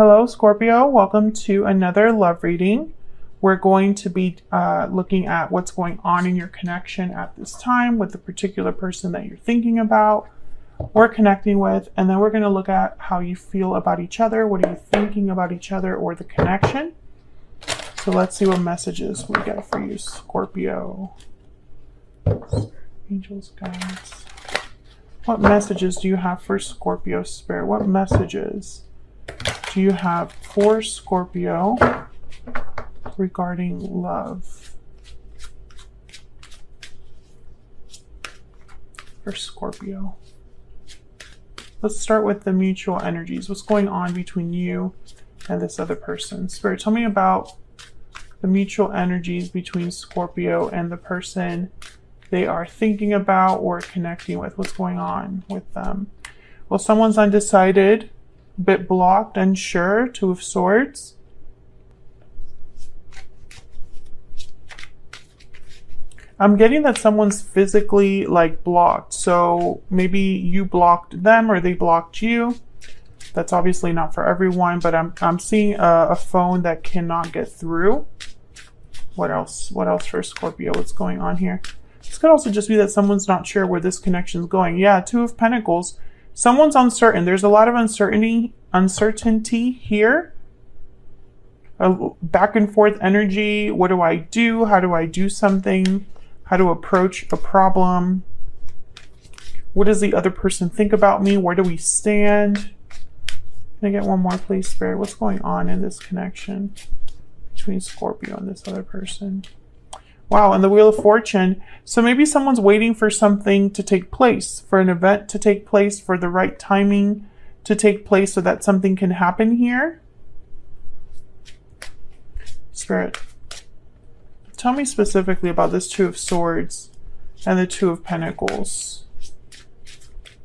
Hello, Scorpio. Welcome to another love reading. We're going to be looking at what's going on in your connection at this time with the particular person that you're thinking about or connecting with. And then we're going to look at how you feel about each other. What are you thinking about each other or the connection? So let's see what messages we get for you, Scorpio. Angels, guides. What messages do you have for Scorpio, Spirit? What messages do you have for Scorpio regarding love? For Scorpio. Let's start with the mutual energies. What's going on between you and this other person? Spirit, tell me about the mutual energies between Scorpio and the person they are thinking about or connecting with. What's going on with them? Well, someone's undecided, a bit blocked, unsure, Two of Swords. I'm getting that someone's physically blocked. So maybe you blocked them or they blocked you. That's obviously not for everyone, but I'm seeing a phone that cannot get through. What else? What else for Scorpio? What's going on here? This could also just be that someone's not sure where this connection is going. Yeah, Two of Pentacles. Someone's uncertain. There's a lot of uncertainty here. A back and forth energy. What do I do? How do I do something? How to approach a problem? What does the other person think about me? Where do we stand? Can I get one more, please, Spirit? What's going on in this connection between Scorpio and this other person? Wow, and the Wheel of Fortune. So maybe someone's waiting for something to take place, for an event to take place, for the right timing to take place so that something can happen here. Spirit, tell me specifically about this Two of Swords and the Two of Pentacles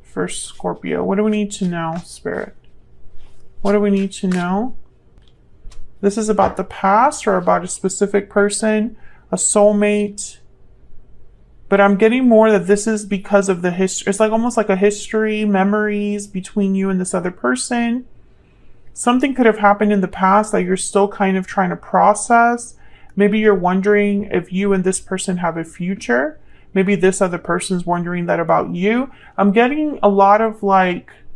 for Scorpio. What do we need to know, Spirit? What do we need to know? This is about the past or about a specific person, a soulmate. But I'm getting more that this is because of the history. It's almost like a history, memories between you and this other person. Something could have happened in the past that you're still kind of trying to process. Maybe you're wondering if you and this person have a future. Maybe this other person's wondering that about you. I'm getting a lot of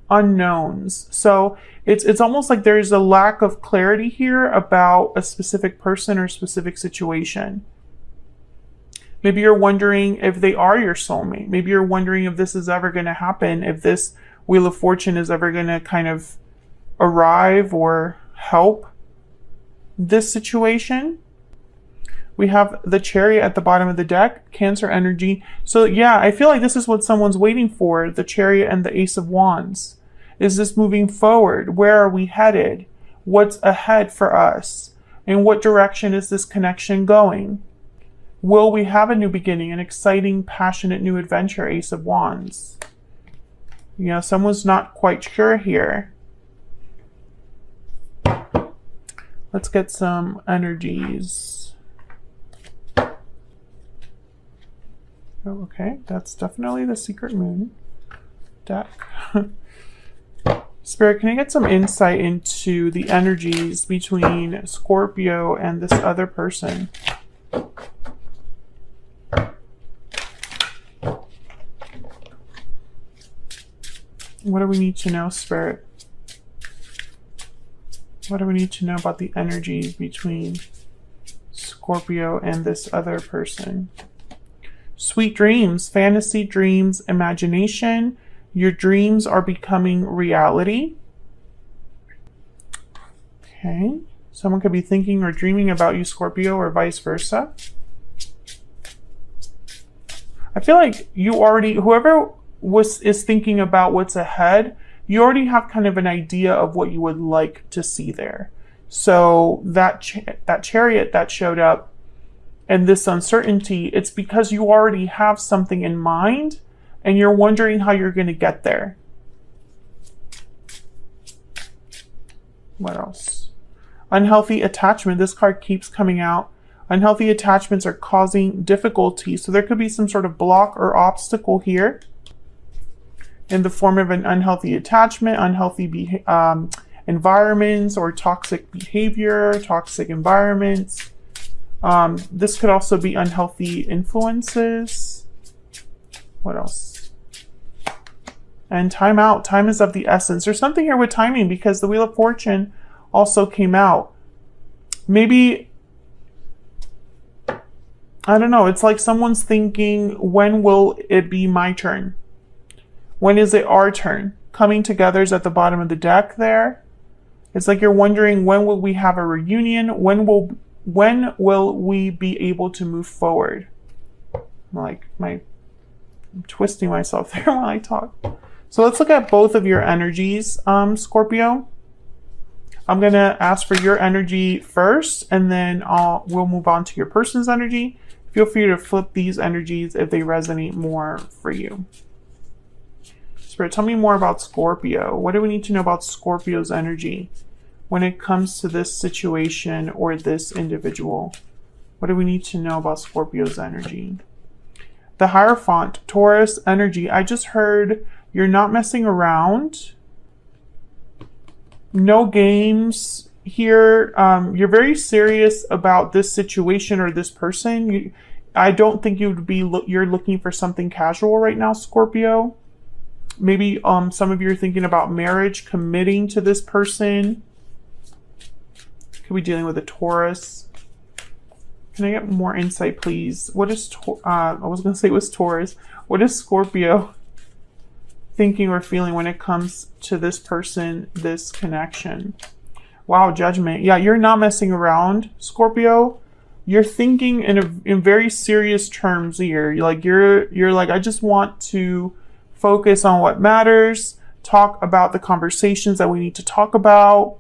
unknowns. So it's almost like there's a lack of clarity here about a specific person or specific situation. Maybe you're wondering if they are your soulmate. Maybe you're wondering if this is ever going to happen, if this Wheel of Fortune is ever going to kind of arrive or help this situation. We have the Chariot at the bottom of the deck, Cancer energy. So yeah, I feel like this is what someone's waiting for, the Chariot and the Ace of Wands. Is this moving forward? Where are we headed? What's ahead for us? In what direction is this connection going? Will we have a new beginning, an exciting, passionate new adventure, Ace of Wands? You know, someone's not quite sure here. Let's get some energies. Okay, that's definitely the Secret Moon deck. Spirit, can I get some insight into the energies between Scorpio and this other person? What do we need to know, Spirit? What do we need to know about the energies between Scorpio and this other person? Sweet dreams, fantasy dreams, imagination. Your dreams are becoming reality. Okay. Someone could be thinking or dreaming about you, Scorpio, or vice versa. I feel like you already, whoever is thinking about what's ahead, you already have kind of an idea of what you would like to see there. So that Chariot that showed up and this uncertainty, it's because you already have something in mind and you're wondering how you're going to get there. What else? Unhealthy attachment. This card keeps coming out. Unhealthy attachments are causing difficulty. So there could be some sort of block or obstacle here in the form of an unhealthy attachment, unhealthy environments or toxic behavior, toxic environments. This could also be unhealthy influences. What else? And time out. Time is of the essence. There's something here with timing because the Wheel of Fortune also came out. Maybe, I don't know. It's like someone's thinking, when will it be my turn? When is it our turn? Coming together is at the bottom of the deck there. It's like you're wondering, when will we have a reunion? When will we be able to move forward? I'm twisting myself there while I talk. So let's look at both of your energies, Scorpio. I'm going to ask for your energy first, and then we'll move on to your person's energy. Feel free to flip these energies if they resonate more for you. Spirit, tell me more about Scorpio. What do we need to know about Scorpio's energy when it comes to this situation or this individual? What do we need to know about Scorpio's energy? The Hierophant, Taurus energy. I just heard you're not messing around. No games here. You're very serious about this situation or this person. I don't think you're looking for something casual right now, Scorpio. Maybe some of you are thinking about marriage, committing to this person. Could be dealing with a Taurus. Can I get more insight, please? What is I was going to say it was Taurus. What is Scorpio thinking or feeling when it comes to this person, this connection? Wow, Judgment. Yeah, you're not messing around, Scorpio. You're thinking in very serious terms here. You're like, I just want to focus on what matters, talk about the conversations that we need to talk about.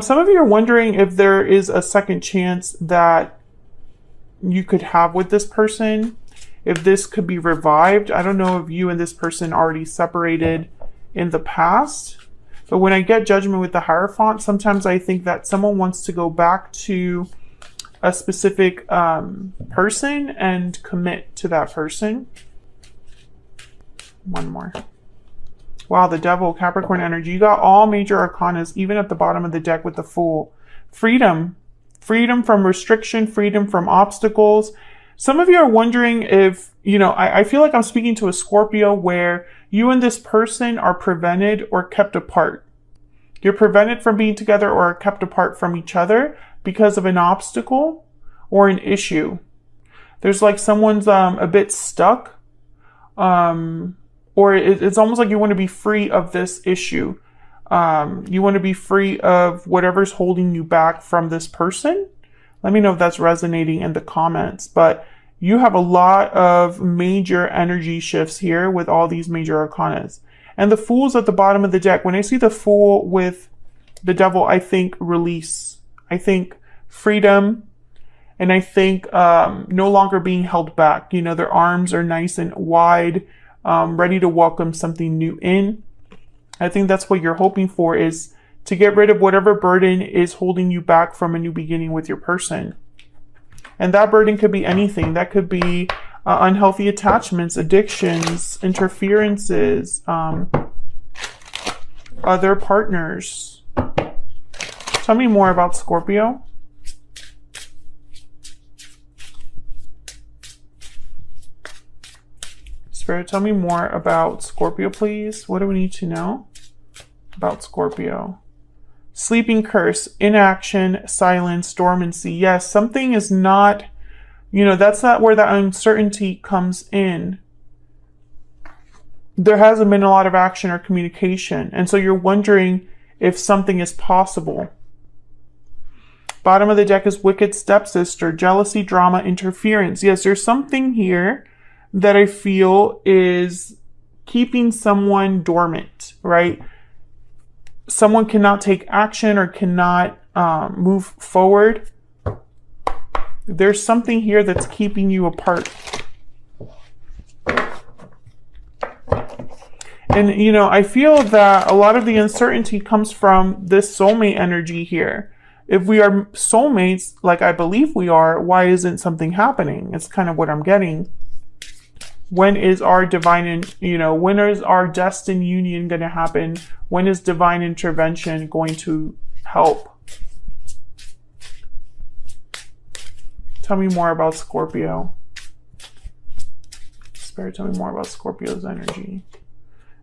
Some of you are wondering if there is a second chance that you could have with this person, if this could be revived. I don't know if you and this person already separated in the past, but when I get Judgment with the Hierophant, sometimes I think that someone wants to go back to a specific person and commit to that person. One more. Wow, the Devil, Capricorn energy. You got all major arcanas, even at the bottom of the deck with the Fool. Freedom. Freedom from restriction, freedom from obstacles. Some of you are wondering if, I feel like I'm speaking to a Scorpio where you and this person are prevented or kept apart. You're prevented from being together or kept apart from each other because of an obstacle or an issue. There's like someone's a bit stuck. Or it's almost like you want to be free of this issue. You want to be free of whatever's holding you back from this person. Let me know if that's resonating in the comments. But you have a lot of major energy shifts here with all these major arcanas. And the Fool's at the bottom of the deck. When I see the Fool with the Devil, I think release. I think freedom. And I think no longer being held back. Their arms are nice and wide. Ready to welcome something new in. I think that's what you're hoping for, is to get rid of whatever burden is holding you back from a new beginning with your person. And that burden could be anything. That could be unhealthy attachments, addictions, interferences, other partners. Tell me more about Scorpio. Spirit, tell me more about Scorpio, please. What do we need to know about Scorpio? Sleeping curse, inaction, silence, dormancy. Yes, something is not, that's not where that uncertainty comes in. There hasn't been a lot of action or communication. And so you're wondering if something is possible. Bottom of the deck is wicked stepsister, jealousy, drama, interference. Yes, there's something here that I feel is keeping someone dormant, right? Someone cannot take action or cannot move forward. There's something here that's keeping you apart. And, I feel that a lot of the uncertainty comes from this soulmate energy here. If we are soulmates, like I believe we are, why isn't something happening? It's kind of what I'm getting. When is our divine, when is our destined union going to happen? When is divine intervention going to help? Tell me more about Scorpio. Spirit, tell me more about Scorpio's energy.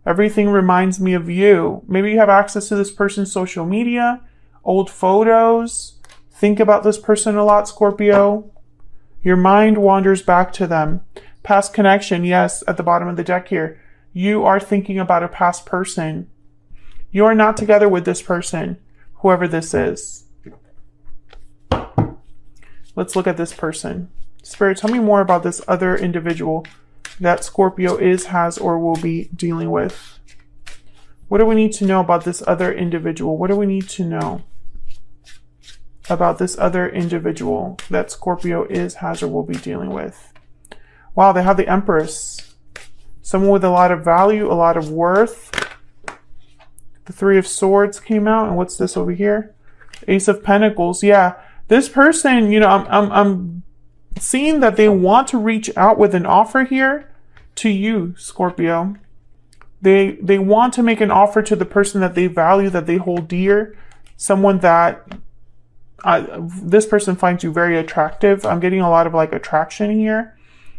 Everything reminds me of you. Maybe you have access to this person's social media, old photos. Think about this person a lot, Scorpio. Your mind wanders back to them. Past connection, yes, at the bottom of the deck here. You are thinking about a past person. You are not together with this person, whoever this is. Let's look at this person. Spirit, tell me more about this other individual that Scorpio is, has, or will be dealing with. What do we need to know about this other individual? What do we need to know about this other individual that Scorpio is, has, or will be dealing with? Wow, they have the Empress. Someone with a lot of value, a lot of worth. The Three of Swords came out. And what's this over here? Ace of Pentacles. Yeah, this person, I'm seeing that they want to reach out with an offer here to you, Scorpio. They want to make an offer to the person that they value, that they hold dear. Someone that this person finds you very attractive. I'm getting a lot of like attraction here,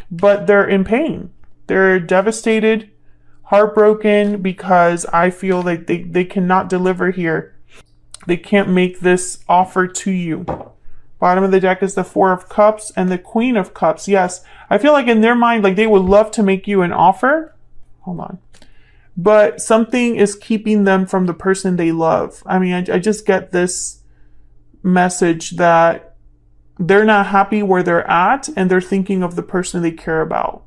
but they're in pain. They're devastated, heartbroken, because I feel like they cannot deliver here. They can't make this offer to you. Bottom of the deck is the Four of Cups and the Queen of Cups. Yes, I feel like in their mind, like they would love to make you an offer. Hold on. But something is keeping them from the person they love. I mean, I just get this message that they're not happy where they're at and they're thinking of the person they care about.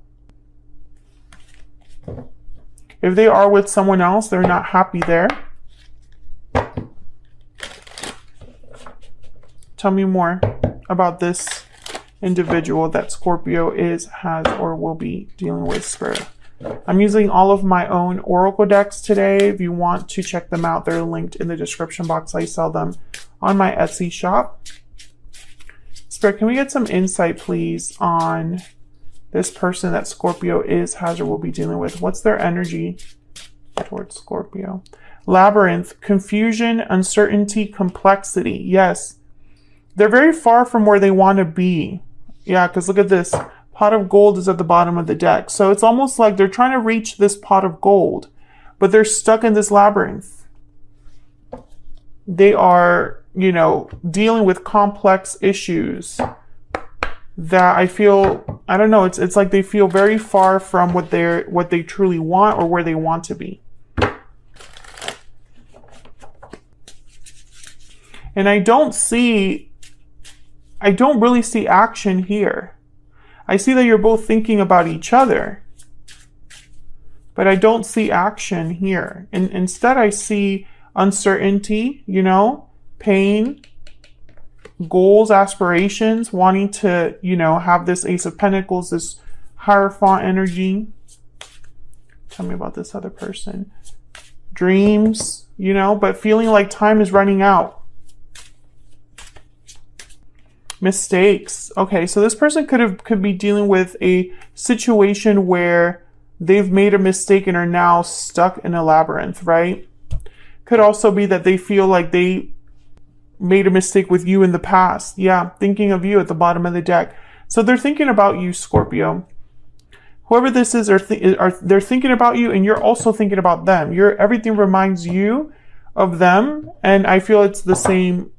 If they are with someone else, they're not happy there. Tell me more about this individual that Scorpio is, has, or will be dealing with, Spirit. I'm using all of my own oracle decks today. If you want to check them out, they're linked in the description box. I sell them on my Etsy shop. Spirit, can we get some insight, please, on this person that Scorpio is, has, or will be dealing with? What's their energy towards Scorpio? Labyrinth, confusion, uncertainty, complexity. Yes. They're very far from where they want to be. Yeah, because look at this. Pot of gold is at the bottom of the deck. So it's almost like they're trying to reach this pot of gold, but they're stuck in this labyrinth. They are, dealing with complex issues that I feel, I don't know, it's like they feel very far from what they truly want or where they want to be. And I don't really see action here. I see that you're both thinking about each other, but I don't see action here. And instead I see uncertainty, pain, goals, aspirations, wanting to, have this Ace of Pentacles, this Hierophant energy. Tell me about this other person. Dreams, but feeling like time is running out. Mistakes. Okay, so this person could be dealing with a situation where they've made a mistake and are now stuck in a labyrinth, right? Could also be that they feel like they made a mistake with you in the past. Yeah, thinking of you at the bottom of the deck. So they're thinking about you, Scorpio. Whoever this is, they're thinking about you, and you're also thinking about them. Everything reminds you of them, and I feel it's the same,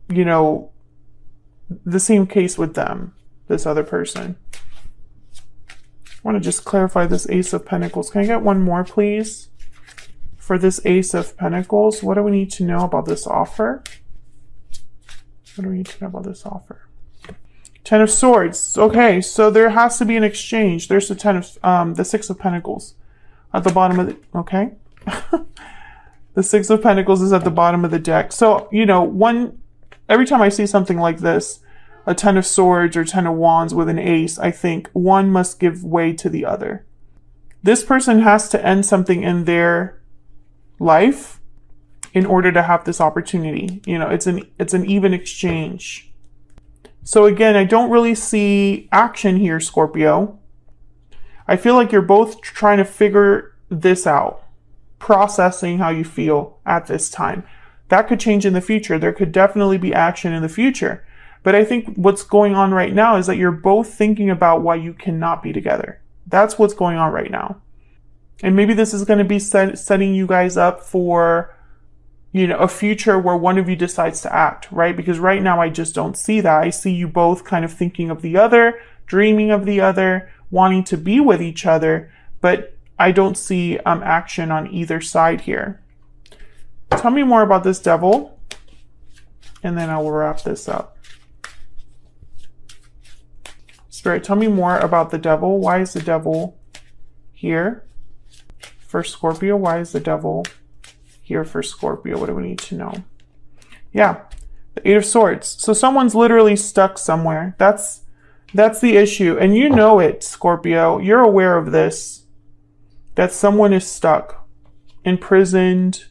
the same case with them, this other person. I want to just clarify this Ace of Pentacles. Can I get one more, please? For this Ace of Pentacles, what do we need to know about this offer? What do we need to know about this offer? Ten of Swords. Okay, so there has to be an exchange. There's the Six of Pentacles at the bottom of the, okay. The Six of Pentacles is at the bottom of the deck. So, every time I see something like this, a Ten of Swords or Ten of Wands with an ace, I think one must give way to the other. This person has to end something in their life in order to have this opportunity. It's an even exchange. So again, I don't really see action here, Scorpio. I feel like you're both trying to figure this out, processing how you feel at this time. That could change in the future. There could definitely be action in the future. But I think what's going on right now is that you're both thinking about why you cannot be together. That's what's going on right now. And maybe this is going to be setting you guys up for, you know, a future where one of you decides to act, right? Because right now I just don't see that. I see you both kind of thinking of the other, dreaming of the other, wanting to be with each other, but I don't see action on either side here. Tell me more about this devil, and then I will wrap this up. Spirit, tell me more about the devil. Why is the devil here for Scorpio? Why is the devil here for Scorpio? What do we need to know? Yeah, the Eight of Swords. So someone's literally stuck somewhere. That's the issue. And you know it, Scorpio. You're aware of this. That someone is stuck, imprisoned,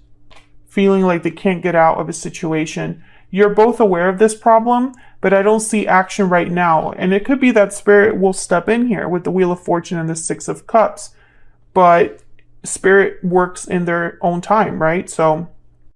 feeling like they can't get out of a situation. You're both aware of this problem, but I don't see action right now. And it could be that Spirit will step in here with the Wheel of Fortune and the Six of Cups. But Spirit works in their own time, right? So